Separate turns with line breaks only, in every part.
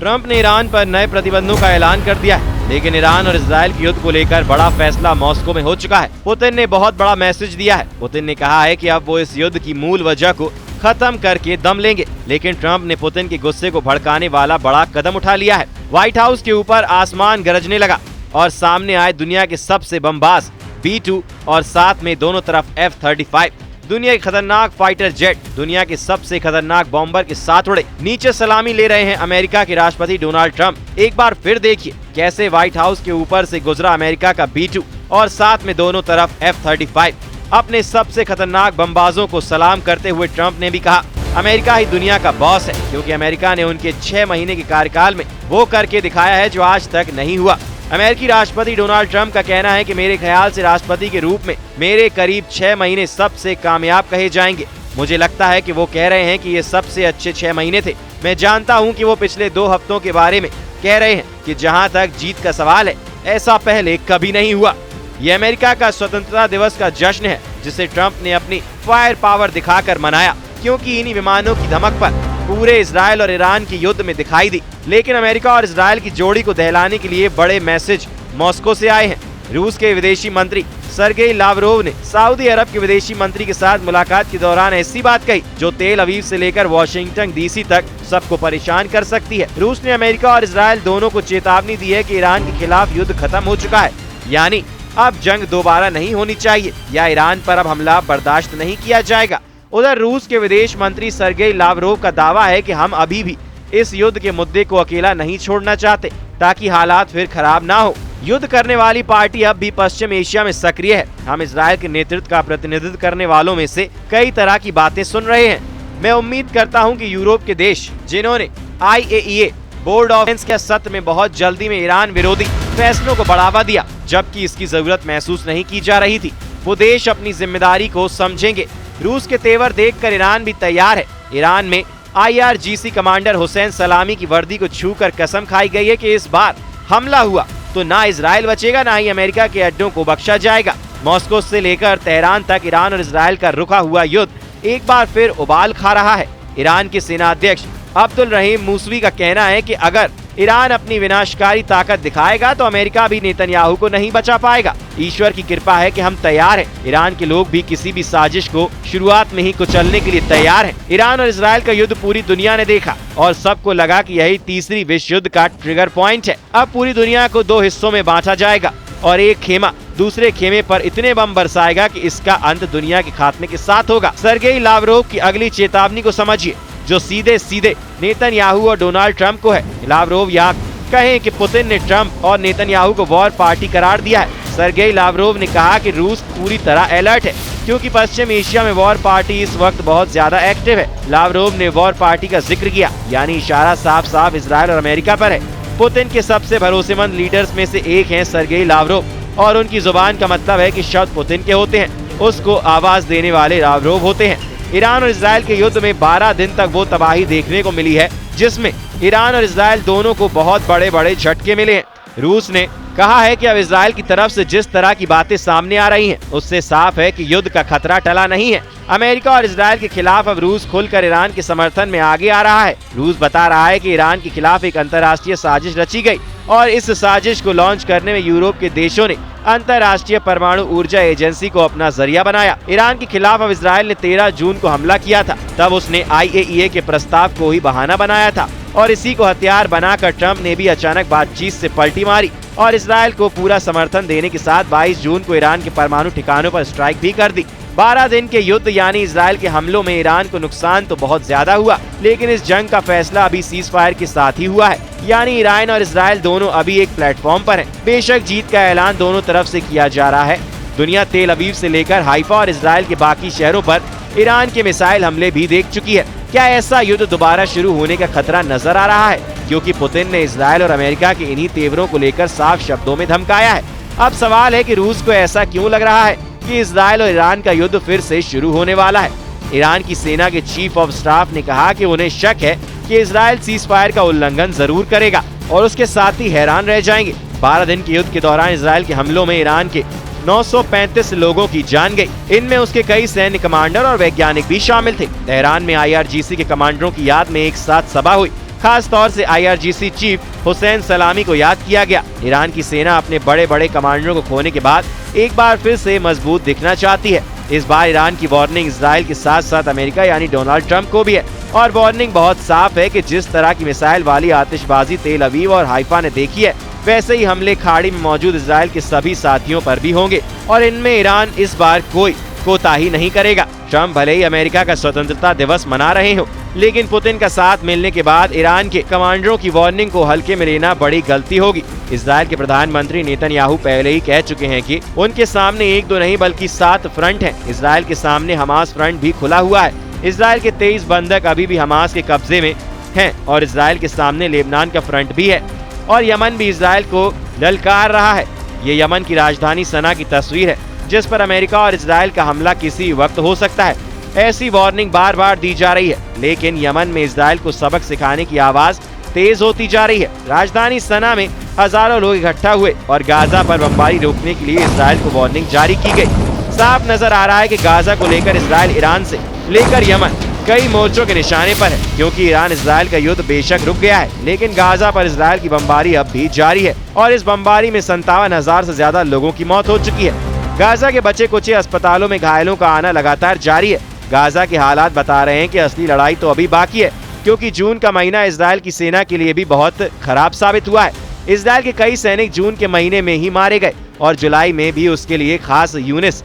Trump ने Iran पर नए प्रतिबंधों का ऐलान कर दिया है, लेकिन ईरान और इजराइल के युद्ध को लेकर बड़ा फैसला मॉस्को में हो चुका है। पुतिन ने बहुत बड़ा मैसेज दिया है। पुतिन ने कहा है कि अब वो इस युद्ध की मूल वजह को खत्म करके दम लेंगे, लेकिन ट्रंप ने पुतिन के गुस्से को भड़काने वाला बड़ा कदम उठा लिया है। व्हाइट हाउस के ऊपर आसमान गरजने लगा और सामने आए दुनिया के सबसे बमबाज B-2 और साथ में दोनों तरफ F-35, दुनिया के खतरनाक फाइटर जेट, दुनिया के सबसे खतरनाक बॉम्बर के साथ उड़े। नीचे सलामी ले रहे हैं अमेरिका के राष्ट्रपति डोनाल्ड ट्रंप। एक बार फिर देखिए कैसे व्हाइट हाउस के ऊपर से गुजरा अमेरिका का B-2 और साथ में दोनों तरफ F-35। अपने सबसे खतरनाक बमबाजों को सलाम करते हुए ट्रंप ने भी कहा, अमेरिका ही दुनिया का बॉस है, क्योंकि अमेरिका ने उनके 6 महीने के कार्यकाल में वो करके दिखाया है जो आज तक नहीं हुआ। अमेरिकी राष्ट्रपति डोनाल्ड ट्रंप का कहना है कि मेरे ख्याल से राष्ट्रपति के रूप में मेरे करीब 6 महीने सबसे कामयाब कहे जाएंगे। मुझे लगता है कि वो कह रहे हैं कि ये सबसे अच्छे 6 महीने थे। मैं जानता हूं कि वो पिछले 2 हफ्तों के बारे में कह रहे हैं कि जहां तक जीत का सवाल है, ऐसा पहले कभी नहीं हुआ। ये अमेरिका का स्वतंत्रता दिवस का जश्न है, जिसे ट्रंप ने अपनी फायर पावर दिखाकर मनाया, क्योंकि इन्हीं विमानों की धमक पर पूरे इजराइल और ईरान की युद्ध में दिखाई दी। लेकिन अमेरिका और इजराइल की जोड़ी को दहलाने के लिए बड़े मैसेज मॉस्को से आए हैं। रूस के विदेशी मंत्री सर्गेई लावरोव ने सऊदी अरब के विदेशी मंत्री के साथ मुलाकात के दौरान ऐसी बात कही जो तेल अवीव से लेकर वाशिंगटन DC तक सबको परेशान कर सकती है। रूस ने अमेरिका और इजराइल दोनों को चेतावनी दी है कि ईरान के खिलाफ युद्ध खत्म हो चुका है, यानी अब जंग दोबारा नहीं होनी चाहिए या ईरान पर अब हमला बर्दाश्त नहीं किया जाएगा। उधर रूस के विदेश मंत्री सर्गेई लावरोव का दावा है कि हम अभी भी इस युद्ध के मुद्दे को अकेला नहीं छोड़ना चाहते, ताकि हालात फिर खराब ना हो। युद्ध करने वाली पार्टी अब भी पश्चिम एशिया में सक्रिय है। हम इजराइल के नेतृत्व का प्रतिनिधित्व करने वालों में से कई तरह की बातें सुन रहे हैं। मैं उम्मीद करता हूं कि यूरोप के देश जिन्होंने IAEA बोर्ड ऑफ के सत्र में बहुत जल्दी में ईरान विरोधी फैसलों को बढ़ावा दिया, जबकि इसकी जरूरत महसूस नहीं की जा रही थी, वो देश अपनी जिम्मेदारी को समझेंगे। रूस के तेवर देखकर ईरान भी तैयार है। ईरान में IRGC कमांडर हुसैन सलामी की वर्दी को छूकर कसम खाई गई है कि इस बार हमला हुआ तो ना इजराइल बचेगा, ना ही अमेरिका के अड्डों को बख्शा जाएगा। मॉस्को से लेकर तेहरान तक ईरान और इजराइल का रुका हुआ युद्ध एक बार फिर उबाल खा रहा है। ईरान के सेना अध्यक्ष अब्दुल रहीम मूसवी का कहना है कि अगर ईरान अपनी विनाशकारी ताकत दिखाएगा तो अमेरिका भी नेतन्याहू को नहीं बचा पाएगा। ईश्वर की कृपा है कि हम तैयार हैं। ईरान के लोग भी किसी भी साजिश को शुरुआत में ही कुचलने के लिए तैयार हैं। ईरान और इजराइल का युद्ध पूरी दुनिया ने देखा और सबको लगा कि यही तीसरी विश्व युद्ध का ट्रिगर पॉइंट है। अब पूरी दुनिया को 2 हिस्सों में बांटा जाएगा और एक खेमा दूसरे खेमे पर इतने बम बरसाएगा कि इसका अंत दुनिया के खात्मे के साथ होगा। सर्गेई लावरोव की अगली चेतावनी को समझिए, जो सीधे सीधे नेतन्याहू और डोनाल्ड ट्रंप को है। लावरोव यहाँ कहें कि पुतिन ने ट्रंप और नेतन्याहू को वॉर पार्टी करार दिया है। सर्गेई लावरोव ने कहा कि रूस पूरी तरह अलर्ट है, क्योंकि पश्चिम एशिया में वॉर पार्टी इस वक्त बहुत ज्यादा एक्टिव है। लावरोव ने वॉर पार्टी का जिक्र किया, यानी इशारा साफ साफ इजराइल और अमेरिका पर है। पुतिन के सबसे भरोसेमंद लीडर्स में से एक हैं सर्गेई लावरोव, और उनकी जुबान का मतलब है कि शब्द पुतिन के होते हैं, उसको आवाज देने वाले लावरोव होते हैं। ईरान और इजराइल के युद्ध में 12 दिन तक वो तबाही देखने को मिली है, जिसमें ईरान और इजराइल दोनों को बहुत बड़े बड़े झटके मिले हैं। रूस ने कहा है कि अब इजराइल की तरफ से जिस तरह की बातें सामने आ रही हैं, उससे साफ है कि युद्ध का खतरा टला नहीं है। अमेरिका और इजराइल के खिलाफ अब रूस खुलकर ईरान के समर्थन में आगे आ रहा है। रूस बता रहा है कि ईरान के खिलाफ एक अंतर्राष्ट्रीय साजिश रची गई और इस साजिश को लॉन्च करने में यूरोप के देशों ने अंतर्राष्ट्रीय परमाणु ऊर्जा एजेंसी को अपना जरिया बनाया। ईरान के खिलाफ अब इजराइल ने 13 जून को हमला किया था, तब उसने IAEA के प्रस्ताव को ही बहाना बनाया था और इसी को हथियार बनाकर ट्रंप ने भी अचानक बातचीत से पलटी मारी और इजराइल को पूरा समर्थन देने के साथ 22 जून को ईरान के परमाणु ठिकानों पर स्ट्राइक भी कर दी। 12 दिन के युद्ध यानी इजराइल के हमलों में ईरान को नुकसान तो बहुत ज्यादा हुआ, लेकिन इस जंग का फैसला अभी सीज फायर के साथ ही हुआ है, यानी ईरान और इजराइल दोनों अभी एक प्लेटफॉर्म पर हैं। बेशक जीत का ऐलान दोनों तरफ से किया जा रहा है। दुनिया तेल अवीव से लेकर हाइफा और इजराइल के बाकी शहरों पर ईरान के मिसाइल हमले भी देख चुकी है। क्या ऐसा युद्ध दोबारा शुरू होने का खतरा नजर आ रहा है? क्योंकि पुतिन ने इजराइल और अमेरिका के इन्हीं तेवरों को लेकर साफ शब्दों में धमकाया है। अब सवाल है कि रूस को ऐसा क्यों लग रहा है कि इजराइल और ईरान का युद्ध फिर से शुरू होने वाला है। ईरान की सेना के चीफ ऑफ स्टाफ ने कहा कि उन्हें शक है कि इजराइल सीज फायर का उल्लंघन जरूर करेगा और उसके साथ ही हैरान रह जाएंगे। 12 दिन के युद्ध के दौरान इजराइल के हमलों में ईरान के 935 लोगों की जान गई। इनमें उसके कई सैन्य कमांडर और वैज्ञानिक भी शामिल थे। तेहरान में IRGC के कमांडरों की याद में एक साथ सभा हुई। खास तौर से IRGC चीफ हुसैन सलामी को याद किया गया। ईरान की सेना अपने बड़े बड़े कमांडरों को खोने के बाद एक बार फिर से मजबूत दिखना चाहती है। इस बार ईरान की वार्निंग इजराइल के साथ साथ अमेरिका यानी डोनाल्ड ट्रंप को भी है और वार्निंग बहुत साफ है कि जिस तरह की मिसाइल वाली आतिशबाजी तेल अवीव और हाइफा ने देखी है, वैसे ही हमले खाड़ी में मौजूद इजराइल के सभी साथियों पर भी होंगे और इनमें ईरान इस बार कोई कोताही नहीं करेगा। ट्रंप भले ही अमेरिका का स्वतंत्रता दिवस मना रहे हो, लेकिन पुतिन का साथ मिलने के बाद ईरान के कमांडरों की वार्निंग को हल्के में लेना बड़ी गलती होगी। इजराइल के प्रधानमंत्री नेतन्याहू पहले ही कह चुके हैं कि उनके सामने 1 2 नहीं बल्कि 7 फ्रंट हैं। इजराइल के सामने हमास फ्रंट भी खुला हुआ है। इजराइल के 23 बंधक अभी भी हमास के कब्जे में हैं और इजराइल के सामने लेबनान का फ्रंट भी है और यमन भी इजराइल को ललकार रहा है। ये यमन की राजधानी सना की तस्वीर है जिस पर अमेरिका और इजराइल का हमला किसी वक्त हो सकता है। ऐसी वार्निंग बार बार दी जा रही है, लेकिन यमन में इजराइल को सबक सिखाने की आवाज तेज होती जा रही है। राजधानी सना में हजारों लोग इकट्ठा हुए और गाजा पर बमबारी रोकने के लिए इजराइल को वार्निंग जारी की गई। साफ नजर आ रहा है कि गाजा को लेकर इजराइल ईरान से लेकर यमन कई मोर्चों के निशाने पर है, क्योंकि ईरान इजराइल का युद्ध बेशक रुक गया है, लेकिन गाजा पर इजराइल की बमबारी अब भी जारी है और इस बमबारी में 57,000 से ज्यादा लोगों की मौत हो चुकी है। गाजा के बचे कुचे अस्पतालों में घायलों का आना लगातार जारी है। गाजा के हालात बता रहे हैं कि असली लड़ाई तो अभी बाकी है, क्योंकि जून का महीना इजराइल की सेना के लिए भी बहुत खराब साबित हुआ है। इजराइल के कई सैनिक जून के महीने में ही मारे गए और जुलाई में भी उसके लिए खास यूनिस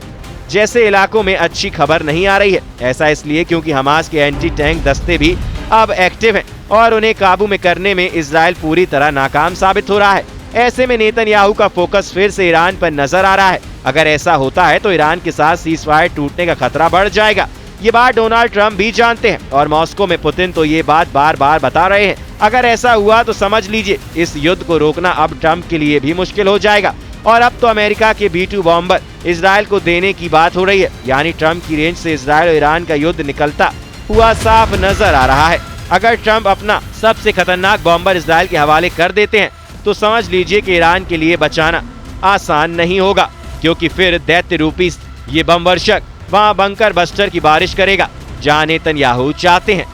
जैसे इलाकों में अच्छी खबर नहीं आ रही है। ऐसा इसलिए क्योंकि हमास के एंटी टैंक दस्ते भी अब एक्टिव हैं और उन्हें काबू में करने में इजराइल पूरी तरह नाकाम साबित हो रहा है। ऐसे में नेतन्याहू का फोकस फिर से ईरान पर नजर आ रहा है। अगर ऐसा होता है तो ईरान के साथ सीज़फायर टूटने का खतरा बढ़ जाएगा। ये बात डोनाल्ड ट्रंप भी जानते हैं और मॉस्को में पुतिन तो ये बात बार बार बता रहे हैं। अगर ऐसा हुआ तो समझ लीजिए इस युद्ध को रोकना अब ट्रंप के लिए भी मुश्किल हो जाएगा और अब तो अमेरिका के B-2 बॉम्बर इजराइल को देने की बात हो रही है। यानी ट्रंप की रेंज से इजराइल और ईरान का युद्ध निकलता हुआ साफ नजर आ रहा है। अगर ट्रंप अपना सबसे खतरनाक बॉम्बर इजराइल के हवाले कर देते हैं तो समझ लीजिए कि ईरान के लिए बचाना आसान नहीं होगा, क्योंकि फिर दैत्य रूपी ये बम वर्षक वहाँ बंकर बस्टर की बारिश करेगा जहाँ नेतन्याहू चाहते हैं।